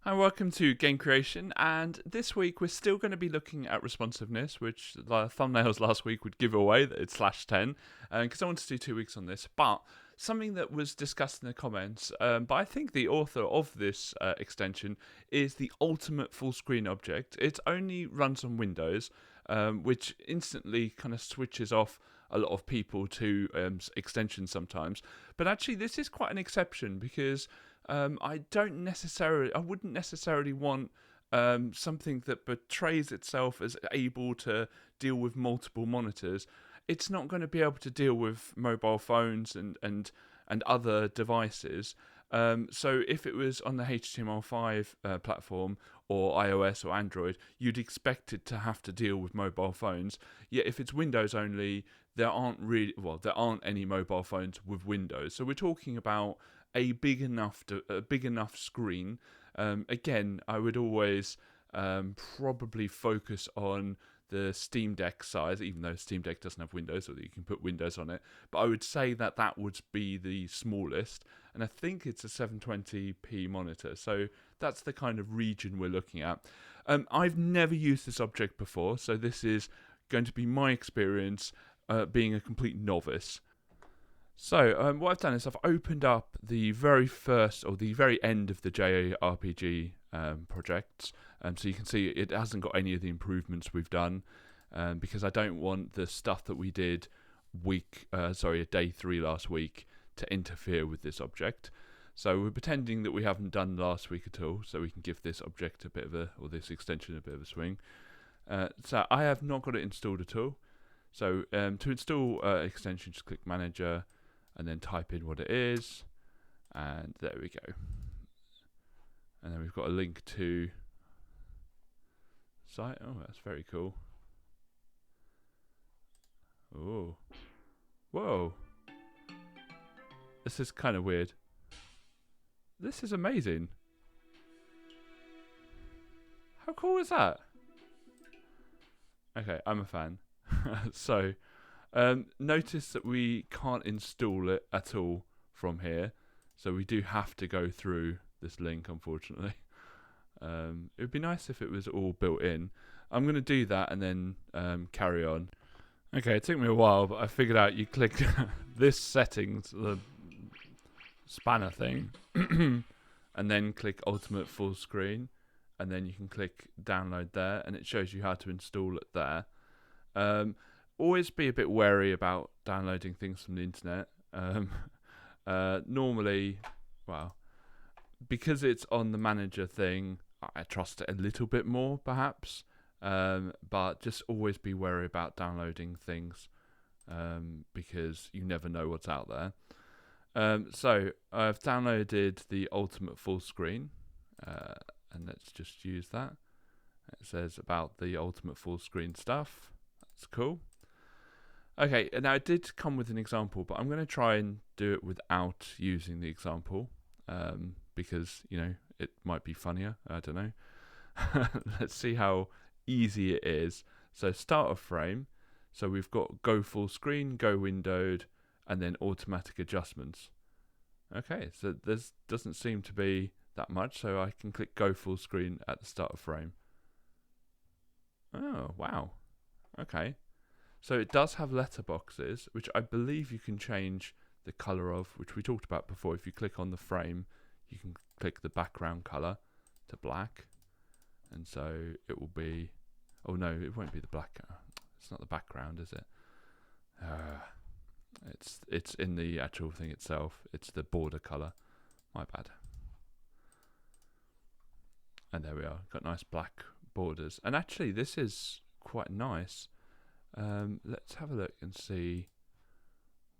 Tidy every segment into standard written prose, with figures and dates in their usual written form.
Hi, welcome to Game Creation, and this week we're still going to be looking at responsiveness, which the thumbnails last week would give away that it's /10, because I want to do 2 weeks on this, but something that was discussed in the comments, but I think the author of this extension is the ultimate full screen object. It only runs on Windows, which instantly kind of switches off a lot of people to extensions sometimes, but actually this is quite an exception because I wouldn't necessarily want something that portrays itself as able to deal with multiple monitors. It's not going to be able to deal with mobile phones and other devices. So if it was on the HTML5 platform or iOS or Android, you'd expect it to have to deal with mobile phones. Yet if it's Windows only, there aren't any mobile phones with Windows. So we're talking about a big enough screen. Again, I would always probably focus on the Steam Deck size, even though Steam Deck doesn't have Windows, or that you can put Windows on it. But I would say that would be the smallest, and I think it's a 720p monitor. So that's the kind of region we're looking at. I've never used this object before, so this is going to be my experience being a complete novice. So what I've done is I've opened up the very first or the very end of the JRPG projects, so you can see it hasn't got any of the improvements we've done, because I don't want the stuff that we did day 3 last week to interfere with this object. So we're pretending that we haven't done last week at all, so we can give this object this extension a bit of a swing. So I have not got it installed at all. So to install extension, just click Manager, and then type in what it is, and there we go. And then we've got a link to site. Oh, that's very cool. Oh, whoa! This is kind of weird. This is amazing. How cool is that? Okay, I'm a fan. So, notice that we can't install it at all from here, so we do have to go through this link, unfortunately. It would be nice if it was all built in. I'm going to do that and then carry on. Okay, it took me a while, but I figured out you click this settings, the spanner thing, and then click Ultimate Full Screen, and then you can click Download there, and it shows you how to install it there. Always be a bit wary about downloading things from the internet. Normally, because it's on the manager thing, I trust it a little bit more, perhaps. But just always be wary about downloading things, because you never know what's out there. So I've downloaded the Ultimate Full Screen, and let's just use that. It says about the Ultimate Full Screen stuff. That's cool. Okay, now it did come with an example, but I'm going to try and do it without using the example, because, it might be funnier. I don't know. Let's see how easy it is. So start a frame. So we've got go full screen, go windowed, and then automatic adjustments. Okay, so there doesn't seem to be that much, so I can click go full screen at the start of frame. Oh, wow. Okay. So it does have letterboxes, which I believe you can change the color of, which we talked about before. If you click on the frame, you can click the background color to black. And so it will be, oh no, it won't be the black. It's not the background, is it? It's in the actual thing itself. It's the border color. My bad. And there we are. Got nice black borders. And actually, this is quite nice. Let's have a look and see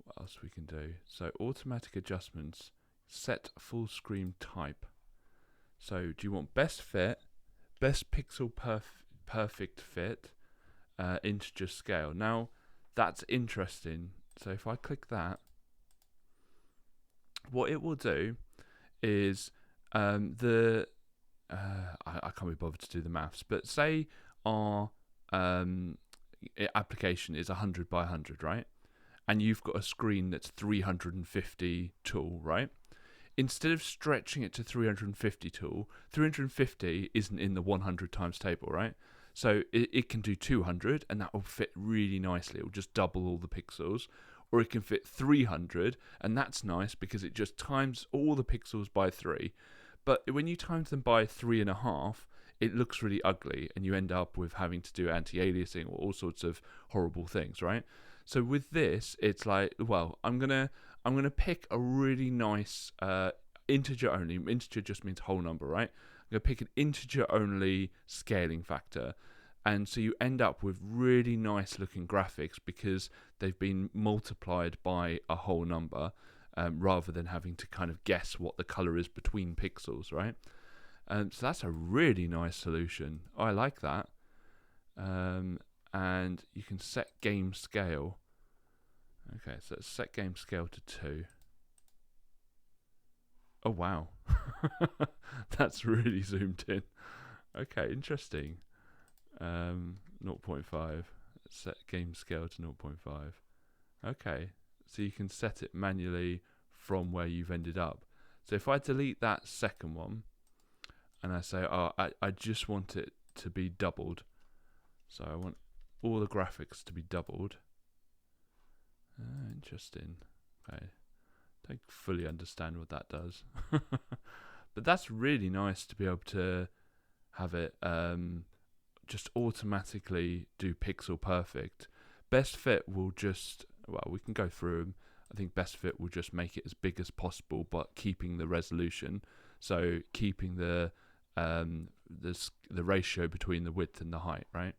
what else we can do. So automatic adjustments, set full screen type. So do you want best fit, best pixel perfect fit, integer scale? Now that's interesting. So if I click that, what it will do is I can't be bothered to do the maths, but say our application is 100 by 100, right? And you've got a screen that's 350 tall, right? instead of stretching it to 350 tool, 350 isn't in the 100 times table, right? So it can do 200, and that will fit really nicely. It will just double all the pixels. Or it can fit 300, and that's nice because it just times all the pixels by 3. But when you times them by 3.5, it looks really ugly, and you end up with having to do anti-aliasing or all sorts of horrible things, right? So with this, it's like, well, I'm gonna pick a really nice integer only. Integer just means whole number, right? I'm gonna pick an integer only scaling factor, and so you end up with really nice looking graphics because they've been multiplied by a whole number, rather than having to kind of guess what the color is between pixels, right? So that's a really nice solution. I like that. And you can set game scale. Okay, so let's set game scale to 2. Oh, wow. That's really zoomed in. Okay, interesting. 0.5. Set game scale to 0.5. Okay, so you can set it manually from where you've ended up. So if I delete that second one, and I say, oh, I just want it to be doubled. So I want all the graphics to be doubled. Interesting. Okay. Don't fully understand what that does. But that's really nice to be able to have it just automatically do pixel perfect. Best Fit will just, well, we can go through them. I think Best Fit will just make it as big as possible, but keeping the resolution. So keeping the ratio between the width and the height, right?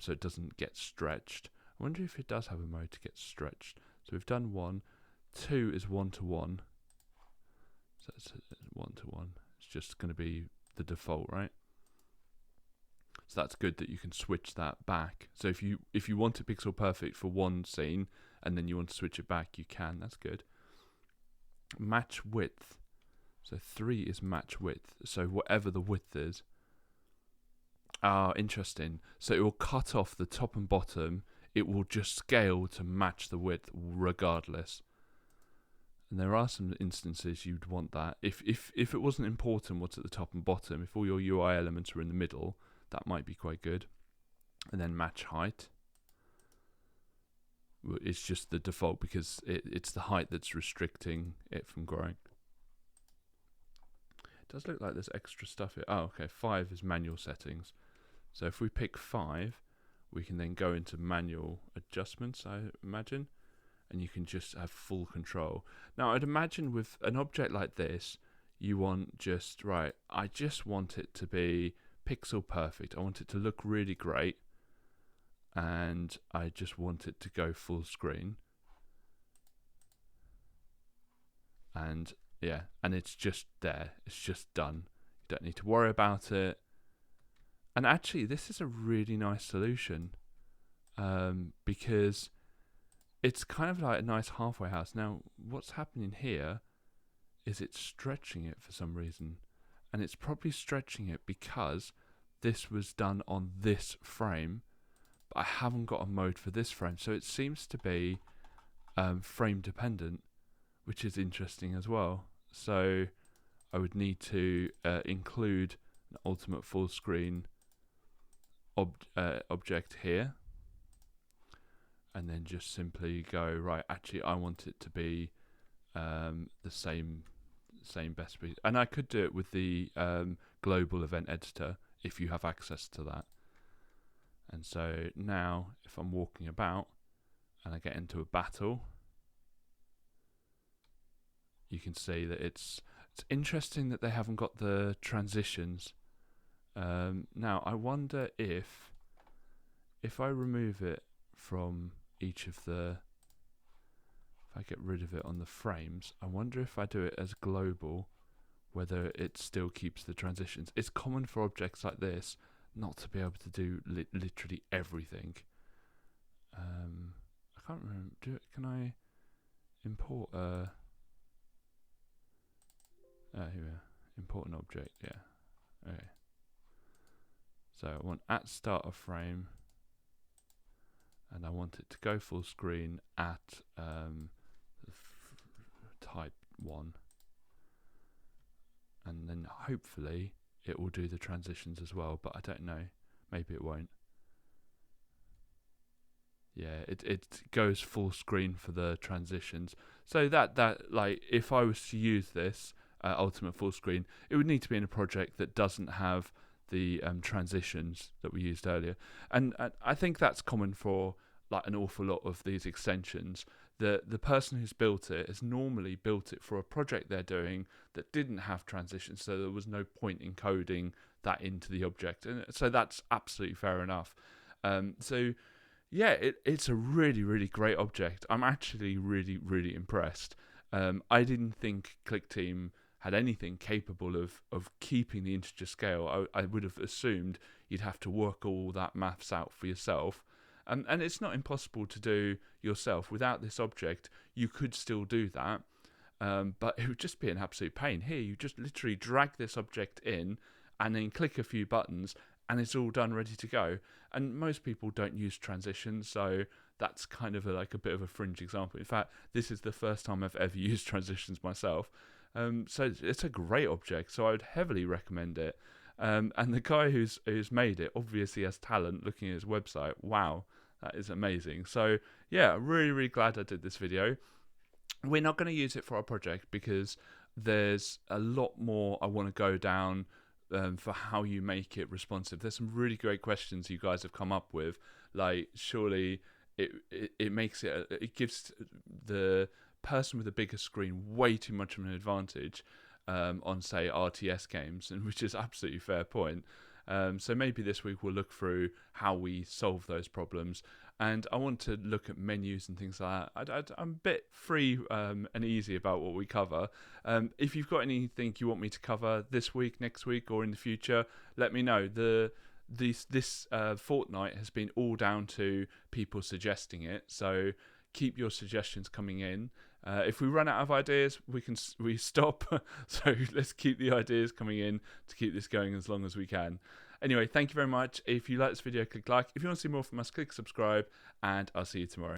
So it doesn't get stretched. I wonder if it does have a mode to get stretched. So we've done 1. 2 is 1:1. So it's 1:1. It's just going to be the default, right? So that's good that you can switch that back. So if you want it pixel perfect for one scene and then you want to switch it back, you can. That's good. Match width. So 3 is match width. So whatever the width is. Interesting. So it will cut off the top and bottom. It will just scale to match the width regardless. And there are some instances you'd want that. If it wasn't important what's at the top and bottom, if all your UI elements were in the middle, that might be quite good. And then match height. It's just the default because it's the height that's restricting it from growing. It does look like there's extra stuff here. Oh, okay. 5 is manual settings. So if we pick 5, we can then go into manual adjustments, I imagine, and you can just have full control. Now, I'd imagine with an object like this, you want just, right, I just want it to be pixel perfect. I want it to look really great, and I just want it to go full screen. And yeah, and it's just there. It's just done. You don't need to worry about it. And actually, this is a really nice solution, because it's kind of like a nice halfway house. Now, what's happening here is it's stretching it for some reason. And it's probably stretching it because this was done on this frame, but I haven't got a mode for this frame. So it seems to be frame dependent, which is interesting as well. So I would need to include an ultimate full screen object here, and then just simply go, right, actually I want it to be the same best speed. And I could do it with the global event editor if you have access to that. And so now if I'm walking about and I get into a battle, you can see that it's interesting that they haven't got the transitions. Now I wonder if I remove it from each of the, if I get rid of it on the frames, I wonder if I do it as global, whether it still keeps the transitions. It's common for objects like this not to be able to do literally everything. I can't remember. Can I import a? Here we are. Import an object. Yeah. Okay. So I want at start of frame, and I want it to go full screen at type 1. and then hopefully it will do the transitions as well, but I don't know, maybe it won't. Yeah, it goes full screen for the transitions. So that like, if I was to use this Ultimate Full Screen, it would need to be in a project that doesn't have the transitions that we used earlier. And I think that's common for like an awful lot of these extensions. The person who's built it has normally built it for a project they're doing that didn't have transitions, so there was no point in coding that into the object. And so that's absolutely fair enough. So yeah, it's a really, really great object. I'm actually really, really impressed. I didn't think Clickteam had anything capable of keeping the integer scale. I would have assumed you'd have to work all that maths out for yourself. And it's not impossible to do yourself. Without this object, you could still do that. But it would just be an absolute pain. Here, you just literally drag this object in and then click a few buttons, and it's all done, ready to go. And most people don't use transitions, so that's kind of like a bit of a fringe example. In fact, this is the first time I've ever used transitions myself. So it's a great object, so I would heavily recommend it. And the guy who's made it obviously has talent. Looking at his website, wow, that is amazing. So yeah, really, really glad I did this video. We're not going to use it for our project because there's a lot more I want to go down for how you make it responsive. There's some really great questions you guys have come up with. Like, surely it makes it gives the person with a bigger screen way too much of an advantage on, say, RTS games, and which is absolutely fair point. So maybe this week we'll look through how we solve those problems. And I want to look at menus and things like that. I'm a bit free and easy about what we cover. If you've got anything you want me to cover this week, next week, or in the future, let me know. This fortnight has been all down to people suggesting it. So keep your suggestions coming in. If we run out of ideas, we stop. So let's keep the ideas coming in to keep this going as long as we can. Anyway, thank you very much. If you like this video, click like. If you want to see more from us, click subscribe, and I'll see you tomorrow.